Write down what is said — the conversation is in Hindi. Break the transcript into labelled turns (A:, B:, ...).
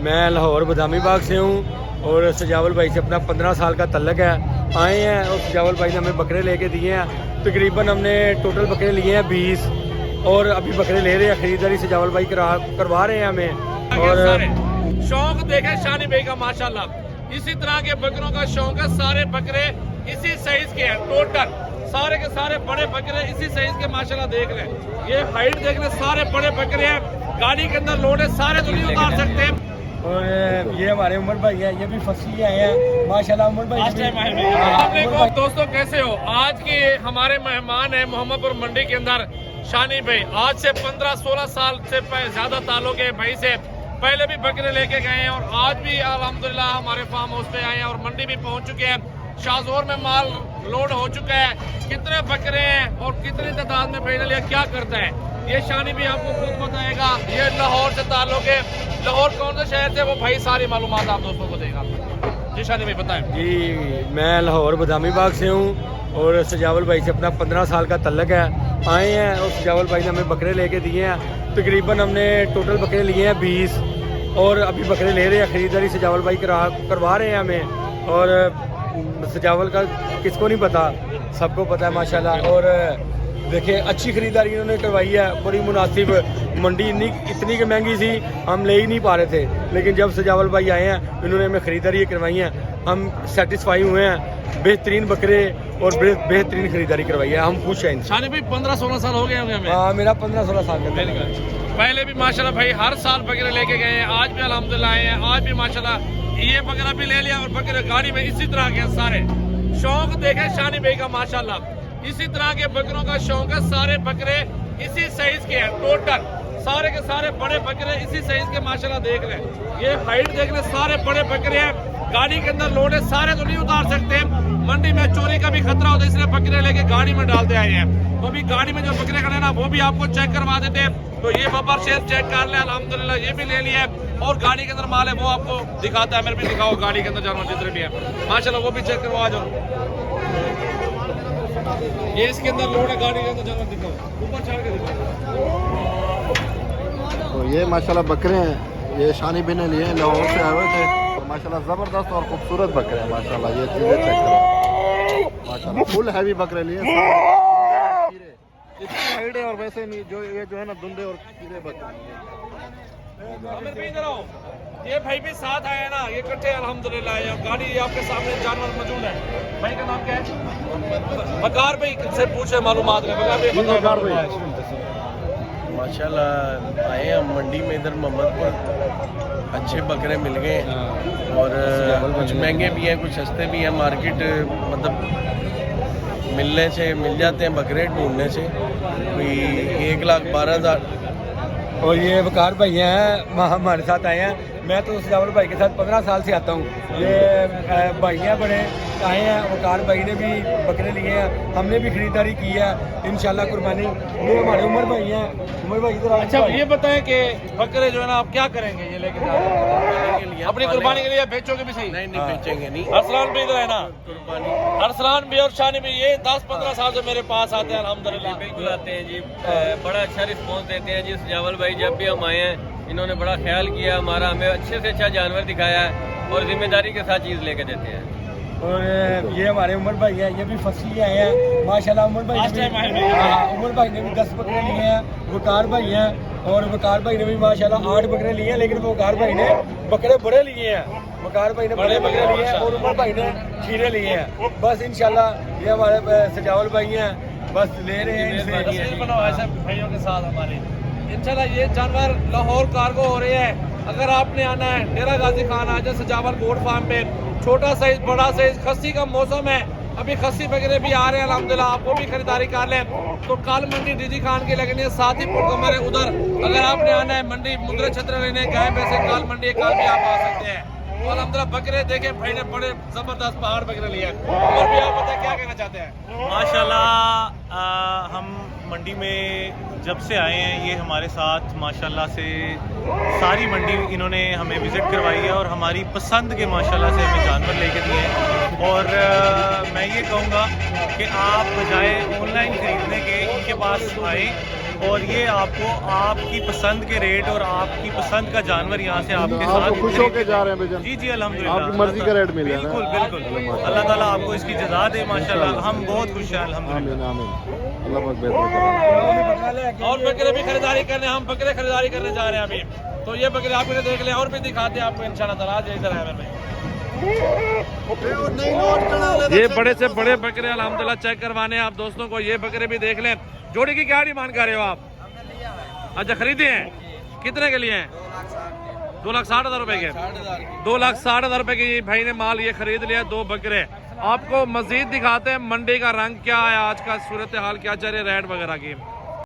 A: मैं लाहौर बदामी बाग से हूँ और सजावल भाई से अपना 15 साल का तल्लक है। आए हैं और सजावल भाई ने हमें बकरे लेके दिए हैं। तकरीबन हमने टोटल बकरे लिए हैं 20 और अभी बकरे ले रहे हैं। खरीदारी सजावल भाई करवा रहे हैं हमें। और
B: शौक देखे शानी भाई का माशाल्लाह, इसी तरह के बकरों का शौक है। सारे बकरे इसी साइज के हैं, टोटल सारे के सारे बड़े बकरे इसी साइज के माशाल्लाह देख रहे हैं। ये हाइट देख रहे, सारे बड़े बकरे हैं। गाड़ी के अंदर लोड है, सारे तो नहीं उतार सकते।
A: और ये हमारे उमर भाई हैं, ये भी फंसी आए हैं माशाल्लाह। उमर भाई
B: दोस्तों कैसे हो? आज के हमारे मेहमान हैं मोहम्मदपुर मंडी के अंदर शानी भाई। आज से 15-16 साल से ज्यादा ताल्लुक है भाई से। पहले भी बकरे लेके गए हैं और आज भी अल्हम्दुलिल्लाह हमारे फार्म हाउस पे आए हैं और मंडी भी पहुंच चुके हैं। शाहजोर में माल लोड हो चुका है। कितने बकरे हैं और कितनी तादाद में फाइनल या क्या करता है ये शानी भी आपको खुद बताएगा। ये लाहौर से ताल्लुक है। लाहौर कौन से शहर से वो भाई सारी मालूमात आप दोस्तों को देगा। जी शानी भाई बताएं।
A: जी मैं लाहौर बदामी बाग से हूँ और सजावल भाई से अपना 15 साल का तल्लक है। आए हैं और सजावल भाई ने हमें बकरे लेके दिए हैं। तकरीबन हमने टोटल बकरे लिए हैं 20 और अभी बकरे ले रहे हैं। खरीदारी सजावल भाई करवा रहे हैं हमें। और सजावल का किसको नहीं पता, सबको पता है माशाल्लाह। और देखिए अच्छी खरीदारी इन्होंने करवाई है, बड़ी मुनासिब। मंडी इतनी की महंगी थी, हम ले ही नहीं पा रहे थे, लेकिन जब सजावल भाई आए हैं इन्होंने हमें खरीदारी करवाई है, हम सेटिस्फाई हुए हैं। बेहतरीन बकरे और बेहतरीन खरीदारी करवाई है, हम खुश हैं।
B: शानी भाई 15-16 साल हो गए होंगे हमें।
A: हाँ मेरा 15-16 साल का।
B: पहले भी माशाल्लाह भाई हर साल बकरे लेके गए हैं, आज भी अल्हम्दुलिल्लाह आए हैं। आज भी माशाल्लाह ये बकरा भी ले लिया और बकरे गाड़ी में इसी तरह के सारे। शौक देखे शानी भाई का माशाल्लाह, इसी तरह के बकरों का शौक है। सारे बकरे इसी साइज के हैं, टोटल सारे के सारे बड़े बकरे इसी साइज के माशाल्लाह देख रहे हैं। ये हाइट देख रहे, सारे बड़े बकरे हैं। गाड़ी के अंदर लोड है, सारे तो नहीं उतार सकते। मंडी में चोरी का भी खतरा होता है, इसलिए बकरे लेके गाड़ी में डालते आए हैं। तो अभी गाड़ी में जो बकरे खड़े ना वो भी आपको चेक करवा देते हैं। तो ये बबर शेर चेक कर ले, अल्हम्दुलिल्लाह ये भी ले लिया है। और गाड़ी के अंदर माल है वो आपको दिखाता है। मेरे भी दिखाओ गाड़ी के अंदर जानवर जितने भी है माशाल्लाह, वो भी चेक करवा जाओ। ये इसके अंदर लोड है, गाड़ी के अंदर जानवर दिखाओ, ऊपर चढ़ के दिखाओ।
C: तो ये माशाल्लाह बकरे हैं, ये शानी भी ने लिए लाहौर से आए हुए थे और माशाल्लाह ज़बरदस्त और खूबसूरत बकरे हैं माशाल्लाह। ये चीज़ें चेक करें माशाल्लाह, फुल हैवी बकरे लिए। इतनी हाइट है और वैसे नहीं, जो ये जो है ना धुंधे और कीड़े बकरे।
B: ये भाई भी साथ आए ना, ये इकट्ठे अल्हम्दुलिल्लाह। गाड़ी आपके सामने जानवर मौजूद है। भाई का नाम क्या है? बकार भाई से पूछे मालूमात है। बकार भाई
D: माशाल्लाह आए हम मंडी में इधर मोहम्मदपुर, अच्छे बकरे मिल गए और कुछ महंगे भी हैं, कुछ सस्ते भी हैं। मार्केट मतलब मिलने से मिल जाते हैं बकरे, ढूंढने से कोई 1,12,000।
A: और ये वकार भाई हैं हमारे साथ आए हैं। मैं तो सजावल भाई के साथ 15 साल से आता हूँ। ये भाई हैं बड़े आए हैं, वकार भाई ने भी बकरे लिए हैं, हमने भी खरीदारी की है इंशाल्लाह कुर्बानी। ये हमारे उमर भाई हैं। उमर भाई इधर।
B: अच्छा ये बताएं कि बकरे जो है ना आप क्या करेंगे ये लेके अपनी कुर्बानी के लिए? बेचोगे भी सही?
D: नहीं बेचेंगे नहीं।
B: अरसलान भी इधर है ना,
D: कुर्बानी
B: अरसलान भी और शानी भी। ये 10-15 साल से मेरे पास आते हैं अल्हम्दुलिल्लाह।
E: बिल्कुल आते हैं जी, बड़ा अच्छा रिस्पॉन्स देते हैं जी सजावल भाई। जब भी हम आए हैं इन्होंने बड़ा ख्याल किया हमारा, हमें अच्छे से अच्छा जानवर दिखाया है और जिम्मेदारी के साथ चीज़ लेके देते हैं।
A: और ये हमारे उमर भाई हैं, ये भी फंसी आए हैं माशाल्लाह। उमर भाई उमर भाई ने भी 10 बकरे लिए हैं। वकार भाई हैं और वकार भाई ने भी माशाल्लाह 8 बकरे लिए हैं, लेकिन वकार भाई ने बकरे बड़े लिए हैं। वकार भाई ने बड़े बकरे लिए हैं और उमर भाई ने खीरे लिए हैं। बस इंशाल्लाह ये हमारे सजावल भाई हैं, बस ले रहे हैं इनसे।
B: बनाओ ऐसे भाइयों के साथ हमारे इंशाल्लाह। ये जानवर लाहौर कार्गो हो रहे हैं। अगर आपने आना है डेरा गाजी खान आ जाए सजावल गोट फार्म पे। छोटा साइज बड़ा साइज खस्सी का मौसम है, अभी खस्सी वगैरह भी आ रहे हैं अल्हम्दुलिल्लाह। आप वो भी खरीदारी कर लें। तो काल मंडी डीजी खान की लगनी है, साथ ही पुरकमर है उधर। अगर आपने आना है मंडी मुद्रा छत्र लेने गाय वैसे काल मंडी काल भी आप आ सकते हैं। और अल्हम्दुलिल्लाह बकरे देखे भाई ने बड़े जबरदस्त पहाड़ बकरे लिए। और भी आप बताएं क्या कहना चाहते हैं?
F: माशाल्लाह हम मंडी में जब से आए हैं ये हमारे साथ माशाल्लाह से सारी मंडी इन्होंने हमें विज़िट करवाई है और हमारी पसंद के माशाल्लाह से हमें जानवर लेके दिए हैं। और मैं ये कहूँगा कि आप बजाय ऑनलाइन ख़रीदने के इनके पास आए और ये आपको आपकी पसंद के रेट और आपकी पसंद का जानवर यहाँ से आपके
C: आप
F: साथ
C: तो खुश होके जा रहे हैं भाईजान?
F: जी जी अल्हम्दुलिल्लाह,
C: आपकी मर्जी का रेट मिले ना?
F: बिल्कुल बिल्कुल। अल्लाह ताला आपको इसकी जज़ा दे माशाल्लाह, हम बहुत खुश हैं अल्हम्दुलिल्लाह।
C: आमीन आमीन, अल्लाह पाक बेहतर करे।
B: और बकरे भी खरीदारी करने, हम बकरे खरीदारी करने जा रहे हैं अभी। तो ये बकरे आप इन्हें देख लें और भी दिखाते हैं आपको इंशाल्लाह ताला। आज इधर है में ये बड़े से बड़े बकरे अल्हम्दुलिल्लाह चेक करवाने हैं आप दोस्तों को। ये बकरे भी देख लें। जोड़ी की क्या डिमांड कर रहे हो आप? अच्छा खरीदे हैं, कितने के लिए हैं? 2,60,000 रुपए के। 2,60,000 रुपए के भाई ने माल ये खरीद लिया, 2 बकरे। आपको मजीद दिखाते हैं मंडी का रंग क्या है, आज का सूरत हाल क्या चल रही है, रेट वगैरह की।